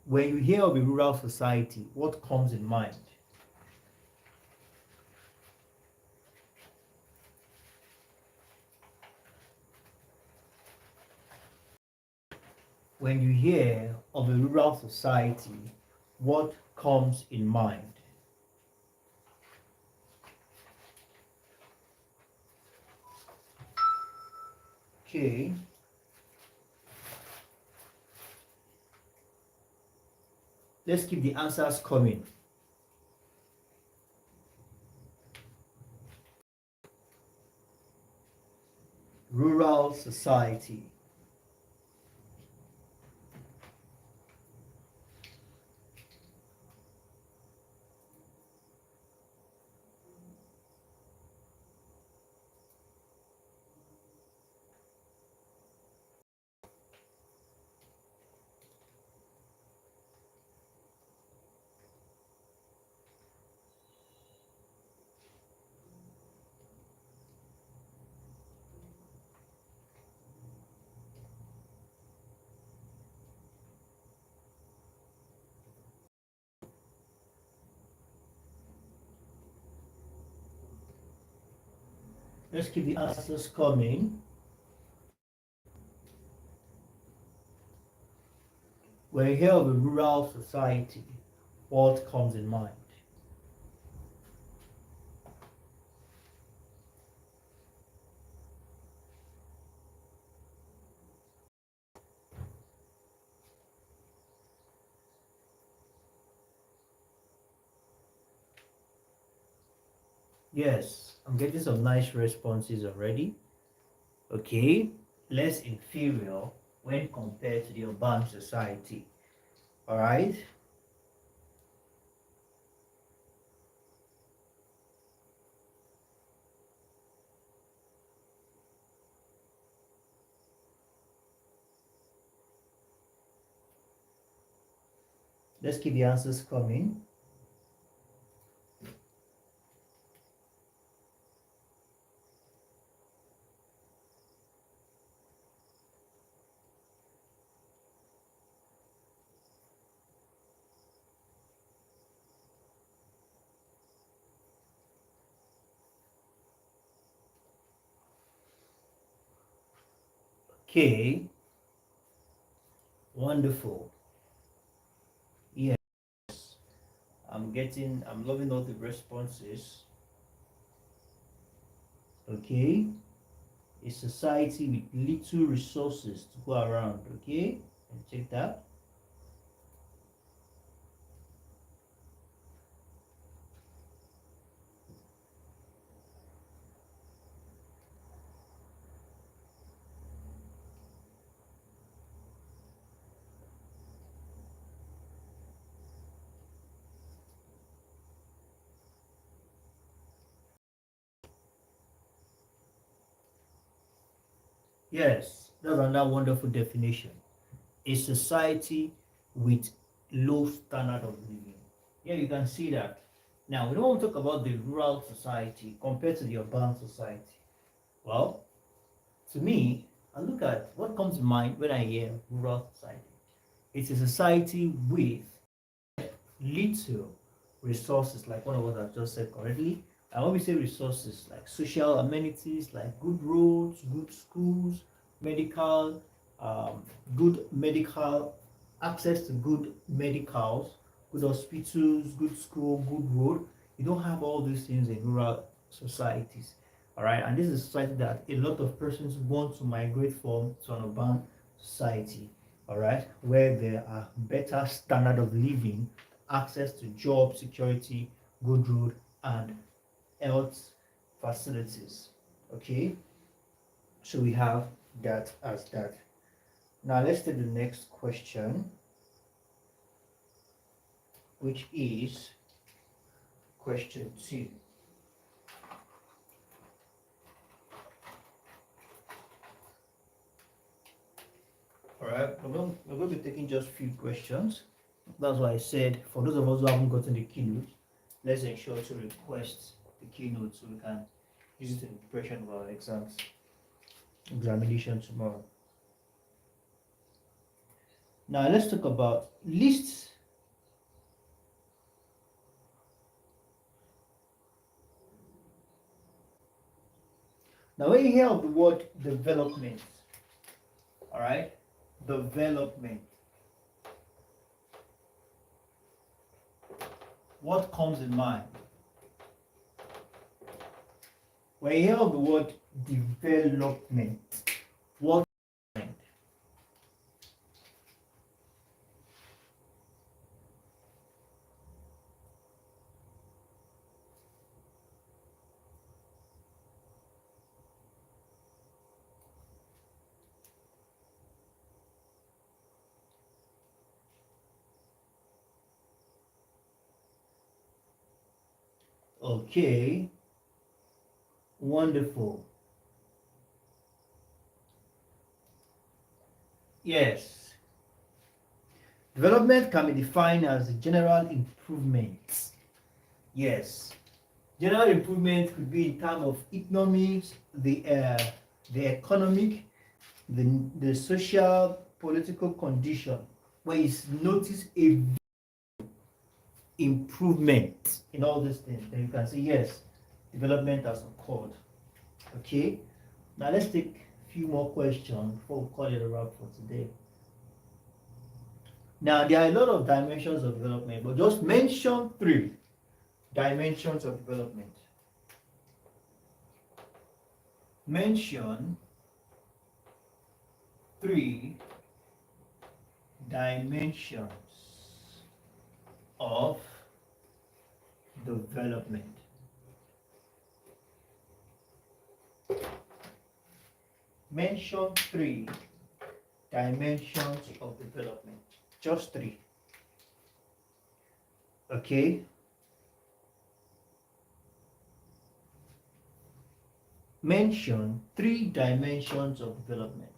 When you hear of a rural society, what comes in mind? When you hear of a rural society, what comes in mind? Okay. Let's keep the answers coming. Rural society. Let's keep the answers coming. When you hear of a rural society, what comes in mind? Yes, I'm getting some nice responses already. Okay, less inferior when compared to the urban society. All right. Let's keep the answers coming. Okay, wonderful. Yes, I'm loving all the responses. Okay, a society with little resources to go around. Okay, and check that. Yes, that's another wonderful definition. A society with low standard of living. Yeah, you can see that. Now, we don't want to talk about the rural society compared to the urban society. Well, to me, I look at what comes to mind when I hear rural society. It's a society with little resources, like one of what I've just said correctly. And when we say resources, like social amenities, like good roads, good schools, medical, good medical access to good medicals, good hospitals, good school, good road. You don't have all these things in rural societies. All right, and this is a society that a lot of persons want to migrate from to an urban society. All right, where there are better standard of living, access to job security, good road, and health facilities. Okay, so we have that as that. Now let's take the next question, which is question 2. All right, we're going to be taking just few questions. That's why I said for those of us who haven't gotten the keynote, let's ensure to request the keynote so we can use it in preparation of our examination tomorrow. Now let's talk about lists. Now when you hear of the word development, all right, development, what comes in mind? When you hear of the word development, what comes in mind? Okay, wonderful. Yes. Development can be defined as a general improvement. Yes. General improvement could be in terms of economics, the economic, the social, political condition, where you notice a improvement in all these things, then you can say yes, development has occurred. Okay. Now let's take a few more questions before we call it a wrap for today. Now there are a lot of dimensions of development, but just mention 3 dimensions of development. Mention 3 dimensions of development. Mention 3 dimensions of development. Just 3. Okay. Mention 3 dimensions of development.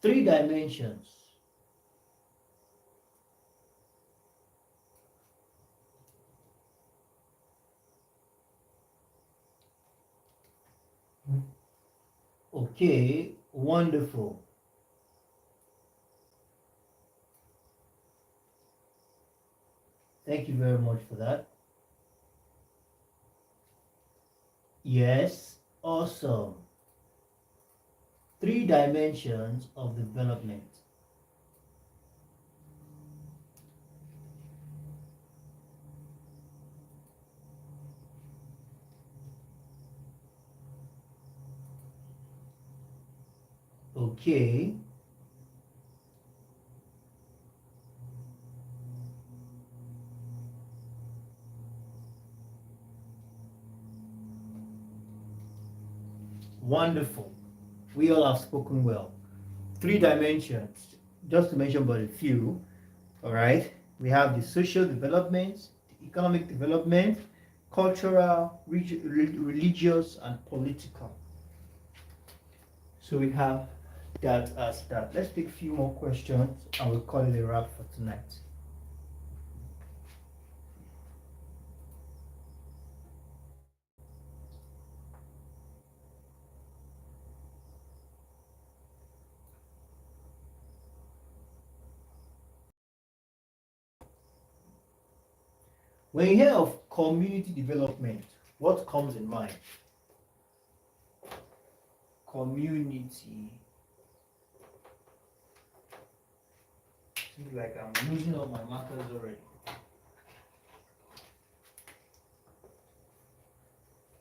Three dimensions. Okay, wonderful. Thank you very much for that. Yes, awesome. 3 dimensions of development. Okay. Wonderful. We all have spoken well. 3 dimensions, just to mention but a few. All right. We have the social development, the economic development, cultural, religious, and political. So we have that as that. Let's take a few more questions and we'll call it a wrap for tonight. When you hear of community development, what comes in mind? Community. Seems like I'm losing all my markers already.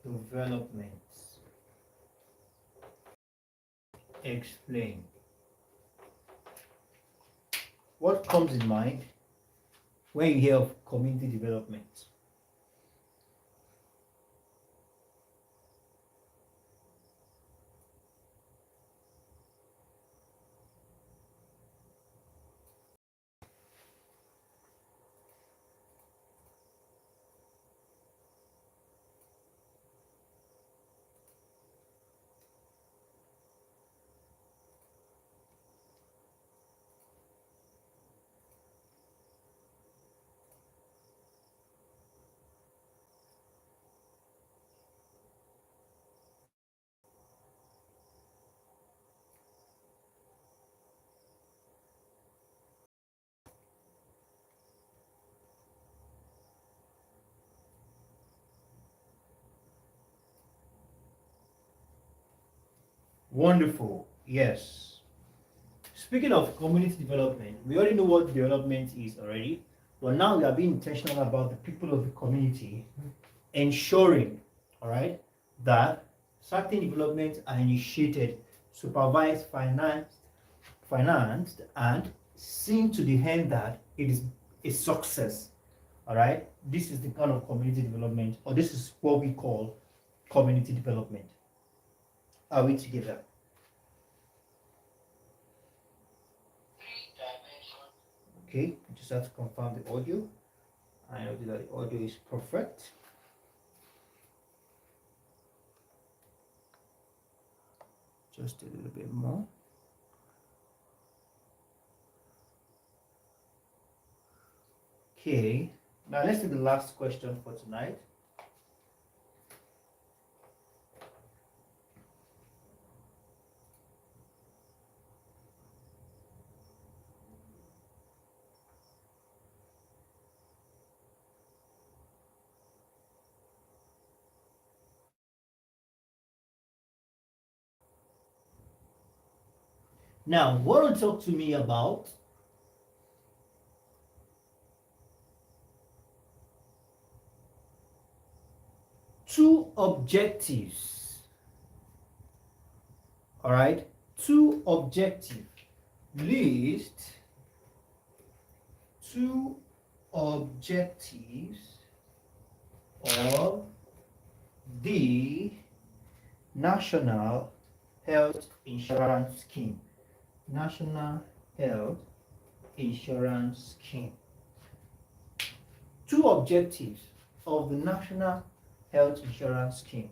Development. Explain. What comes in mind when you hear of community development? Wonderful. Yes. Speaking of community development, we already know what development is already, but now we are being intentional about the people of the community, ensuring, all right, that certain developments are initiated, supervised, financed, and seen to the end that it is a success. All right, this is the kind of community development, or this is what we call community development. Are we together? Okay, just have to confirm the audio. I know that the audio is perfect. Just a little bit more. Okay, now let's do the last question for tonight. Now, want to talk to me about two objectives. All right, two objectives. List two objectives of the National Health Insurance Scheme. National Health Insurance Scheme. Two objectives of the National Health Insurance Scheme.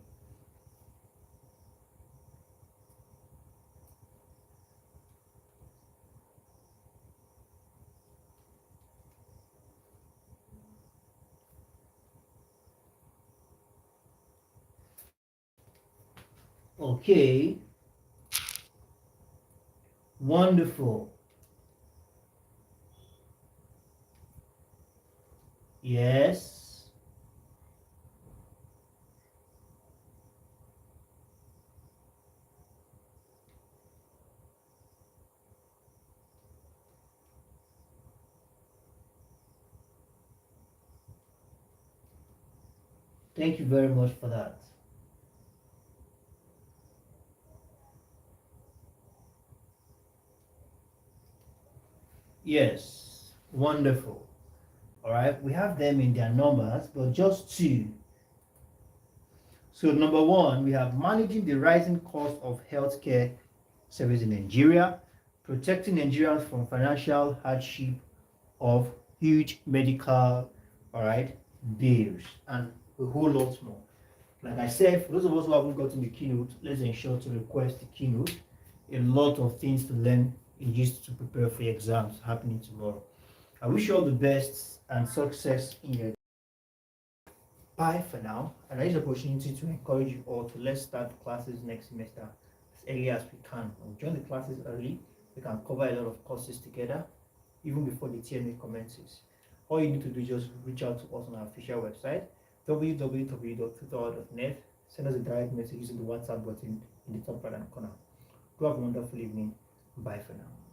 Okay. Wonderful. Yes. Thank you very much for that. Yes. Wonderful. All right. We have them in their numbers, but just two. So number one, we have managing the rising cost of healthcare service in Nigeria, protecting Nigerians from financial hardship of huge medical, all right, bills, and a whole lot more. Like I said, for those of us who haven't gotten the keynote, let's ensure to request the keynote. A lot of things to learn in just to prepare for your exams happening tomorrow. I wish you all the best and success in your. Bye for now, and I use the opportunity to encourage you all to let's start classes next semester as early as we can. When we join the classes early, we can cover a lot of courses together, even before the TMA commences. All you need to do is just reach out to us on our official website, www.tutor.net. Send us a direct message using the WhatsApp button in the top right hand corner. Do have a wonderful evening. Bye for now.